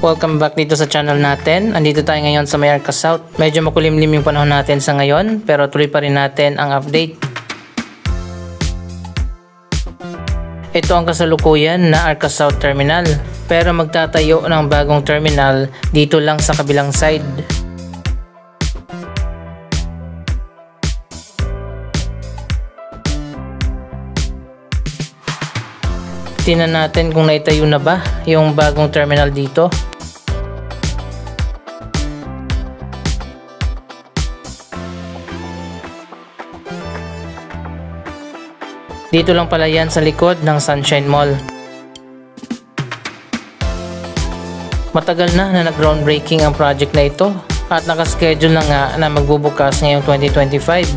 Welcome back dito sa channel natin. Andito tayo ngayon sa may Arca South. Medyo makulimlim yung panahon natin sa ngayon, pero tuloy pa rin natin ang update. Ito ang kasalukuyan na Arca South Terminal, pero magtatayo ng bagong terminal dito lang sa kabilang side. Tingnan natin kung naitayo na ba yung bagong terminal dito. Dito lang pala yan sa likod ng Sunshine Mall. Matagal na nag-groundbreaking ang project na ito at nakaschedule na nga na magbubukas ngayong 2025.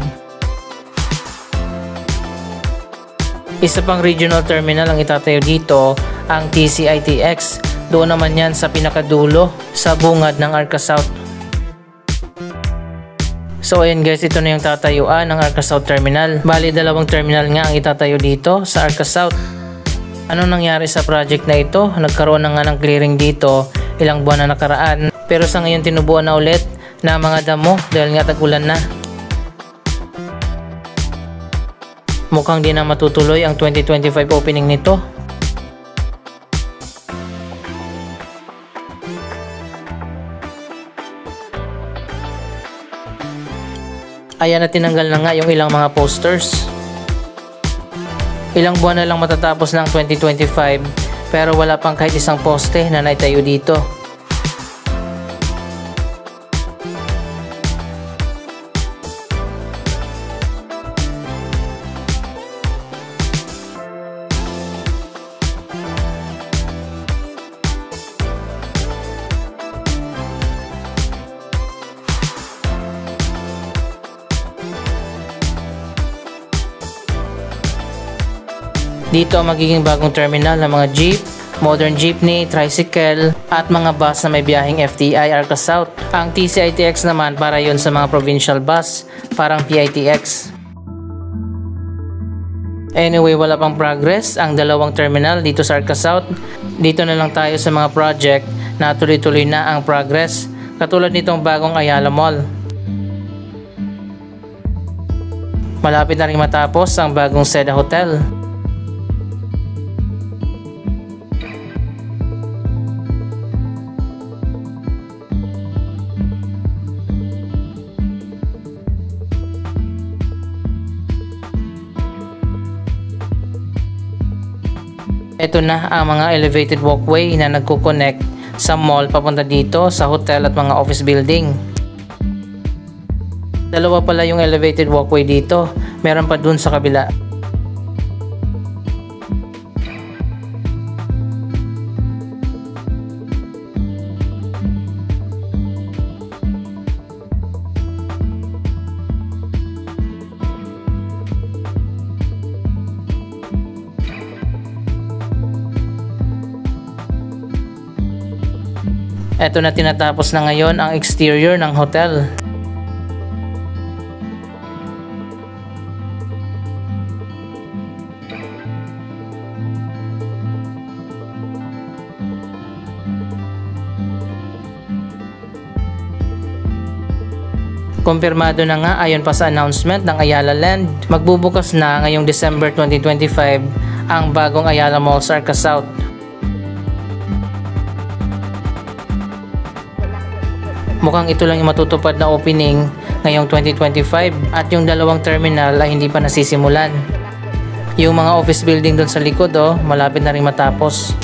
Isa pang regional terminal ang itatayo dito, ang TCITX. Doon naman yan sa pinakadulo sa bungad ng Arca South. So ayan guys, ito na yung tatayuan ng Arca South Terminal. Bali, dalawang terminal nga ang itatayo dito sa Arca South. Anong nangyari sa project na ito? Nagkaroon na nga ng clearing dito ilang buwan na nakaraan. Pero sa ngayon tinubuan na ulit na mga damo dahil nga tag-ulan na. Mukhang di na matutuloy ang 2025 opening nito. Ayan, na tinanggal na nga yung ilang mga posters. Ilang buwan na lang matatapos ng 2025 pero wala pang kahit isang poste na naitayo dito. Dito ang magiging bagong terminal ng mga jeep, modern jeepney, tricycle at mga bus na may biyaheng FTI Arca South. Ang TCITX naman para yon sa mga provincial bus, parang PITX. Anyway, wala pang progress ang dalawang terminal dito sa Arca South. Dito na lang tayo sa mga project na tuloy-tuloy na ang progress, katulad nitong bagong Ayala Mall. Malapit na rin matapos ang bagong Seda Hotel. Ito na ang mga elevated walkway na nagko-connect sa mall papunta dito sa hotel at mga office building. Dalawa pala yung elevated walkway dito, meron pa dun sa kabila. Ito na, tinatapos na ngayon ang exterior ng hotel. Kumpirmado na nga ayon pa sa announcement ng Ayala Land, magbubukas na ngayong December 2025 ang bagong Ayala Mall sa Arca South. Mukhang ito lang yung matutupad na opening ngayong 2025 at yung dalawang terminal ay hindi pa nasisimulan. Yung mga office building doon sa likod malapit na rin matapos.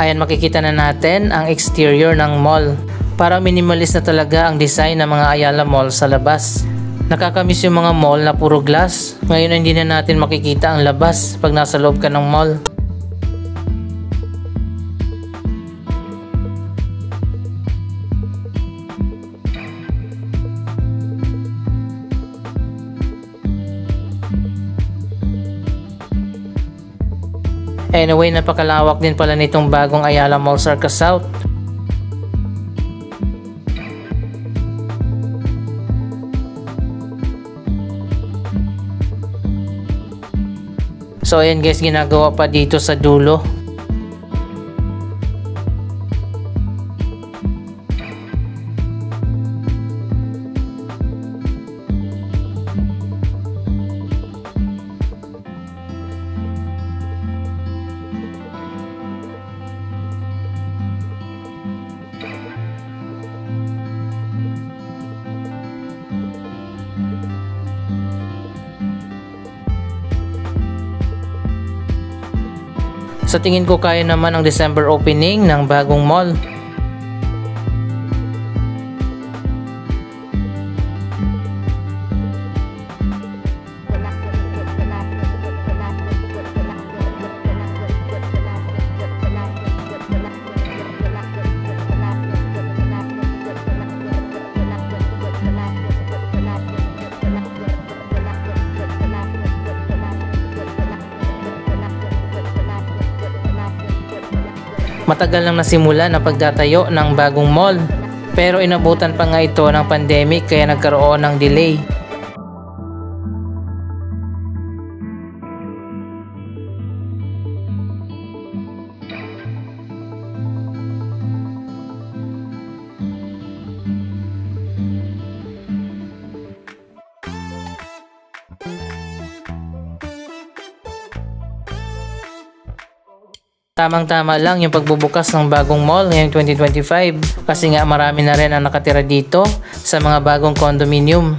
Ayan, makikita na natin ang exterior ng mall. Para minimalist na talaga ang design ng mga Ayala Mall sa labas. Nakakamiss yung mga mall na puro glass. Ngayon hindi na natin makikita ang labas pag nasa loob ka ng mall. Anyway, napakalawak din pala nitong bagong Ayala Mall sa Arca South. So ayan guys, ginagawa pa dito sa dulo. Sa tingin ko kaya naman ang December opening ng bagong mall. Matagal nang nasimula na pagtatayo ng bagong mall, pero inabutan pa nga ito ng pandemic kaya nagkaroon ng delay. Tamang-tama lang yung pagbubukas ng bagong mall ngayong 2025 kasi nga marami na rin ang nakatira dito sa mga bagong condominium.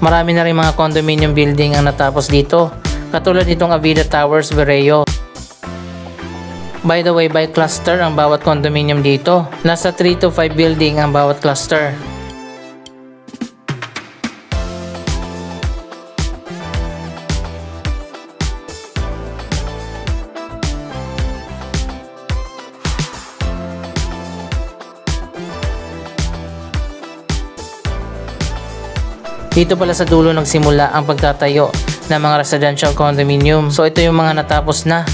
Marami na rin mga condominium building ang natapos dito, katulad nitong Avida Towers Berreo. By the way, by cluster ang bawat condominium dito. Nasa 3 to 5 building ang bawat cluster. Dito pala sa dulo nagsimula ang pagtatayo ng mga residential condominium. So ito yung mga natapos na.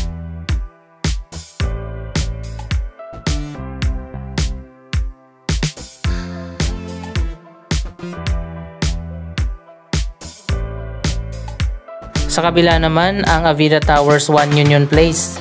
Sa kabila naman ang Avida Towers 1 Union Place.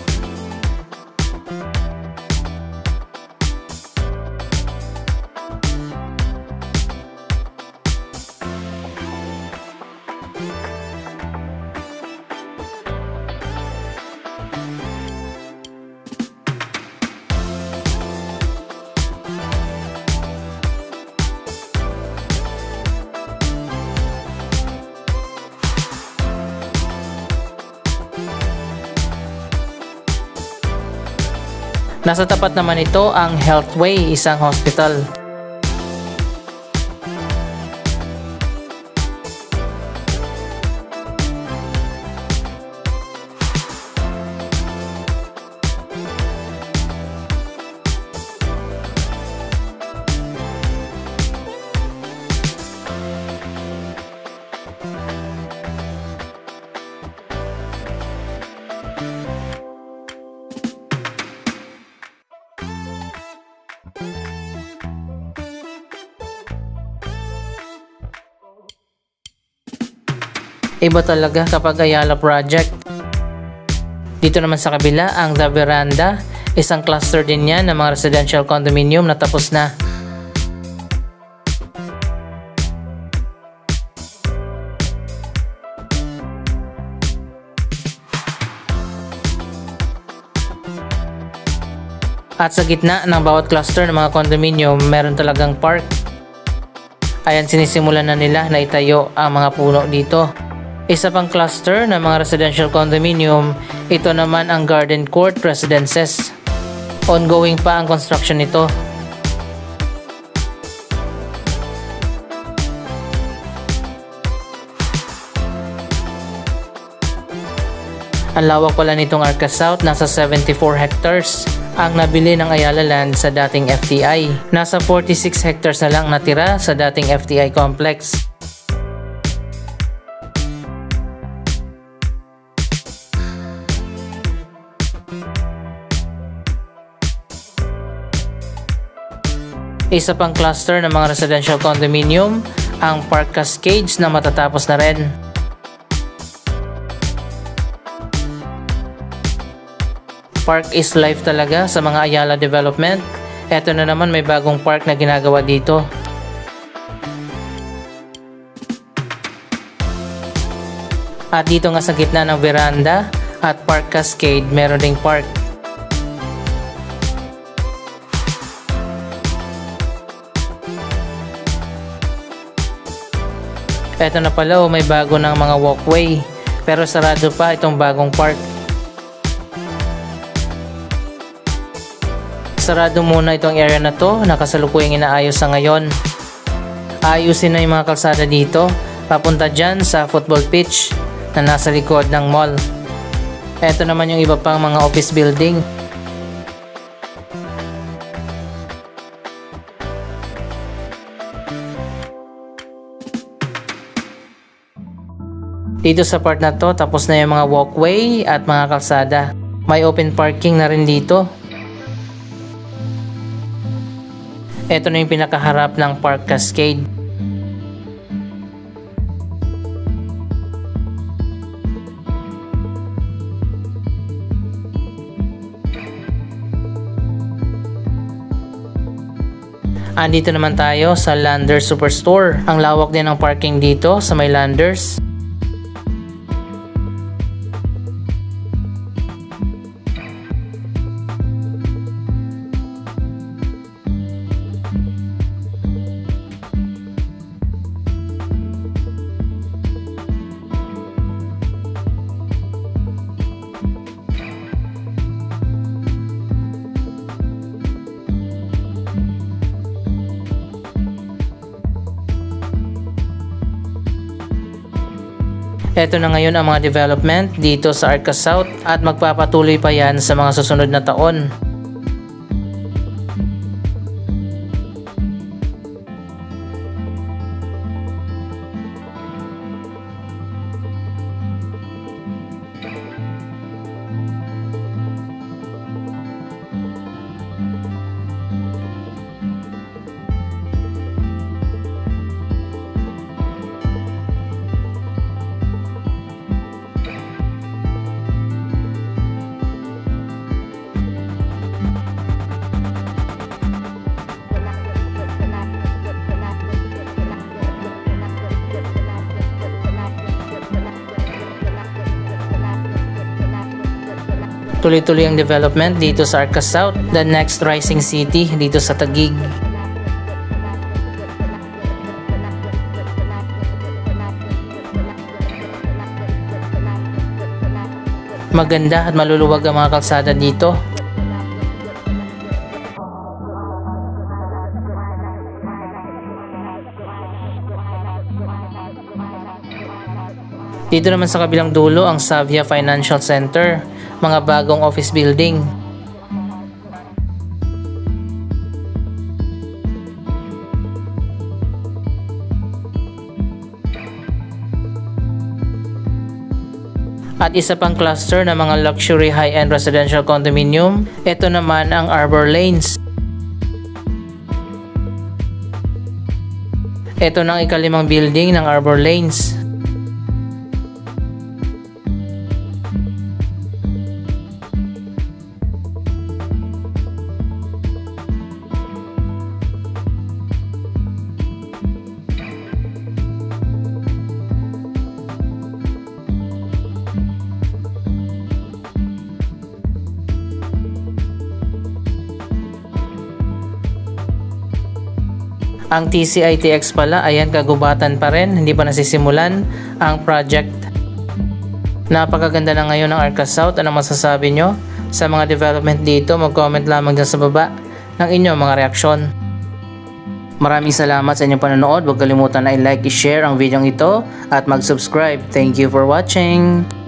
Nasa tapat naman ito ang Healthway, isang hospital. Iba talaga kapag Ayala project. Dito naman sa kabila ang The Veranda, isang cluster din yan ng mga residential condominium na tapos na. At sa gitna ng bawat cluster ng mga condominium, meron talagang park. Ayan, sinisimulan na nila na itayo ang mga puno dito. Isa pang cluster ng mga residential condominium, ito naman ang Garden Court Residences. Ongoing pa ang construction nito. Ang lawak pala nitong Arca South, nasa 74 hectares ang nabili ng Ayala Land sa dating FTI. Nasa 46 hectares na lang natira sa dating FTI complex. Isa pang cluster ng mga residential condominium, ang Park Cascades, na matatapos na rin. Park is life talaga sa mga Ayala development. Eto na naman, may bagong park na ginagawa dito. At dito nga sa gitna ng veranda at Park Cascade, meron ding park. Eto na pala, may bago ng mga walkway, pero sarado pa itong bagong park. Sarado muna itong area na to, nakasalukuyang inaayos sa ngayon. Ayusin na yung mga kalsada dito, papunta dyan sa football pitch na nasa likod ng mall. Eto naman yung iba pang mga office building. Dito sa part na to, tapos na yung mga walkway at mga kalsada. May open parking na rin dito. Ito na yung pinakaharap ng Park Cascade. Andito naman tayo sa Landers Superstore. Ang lawak din ng parking dito sa may Landers. Ito na ngayon ang mga development dito sa Arca South at magpapatuloy pa yan sa mga susunod na taon. Tuloy-tuloy ang development dito sa Arca South, the next rising city dito sa Taguig. Maganda at maluluwag ang mga kalsada dito. Dito naman sa kabilang dulo ang Savia Financial Center, mga bagong office building. At isa pang cluster ng mga luxury high-end residential condominium, ito naman ang Arbor Lanes. Ito na ang ikalimang building ng Arbor Lanes. Ang TCITX pala, ayan, kagubatan pa rin, hindi pa nasisimulan ang project. Napakaganda na ngayon ng Arca South. Ano masasabi nyo sa mga development dito? Mag-comment lamang dyan sa baba ng inyong mga reaksyon. Maraming salamat sa inyong panonood. Huwag kalimutan na i-like, i-share ang video ito at mag-subscribe. Thank you for watching!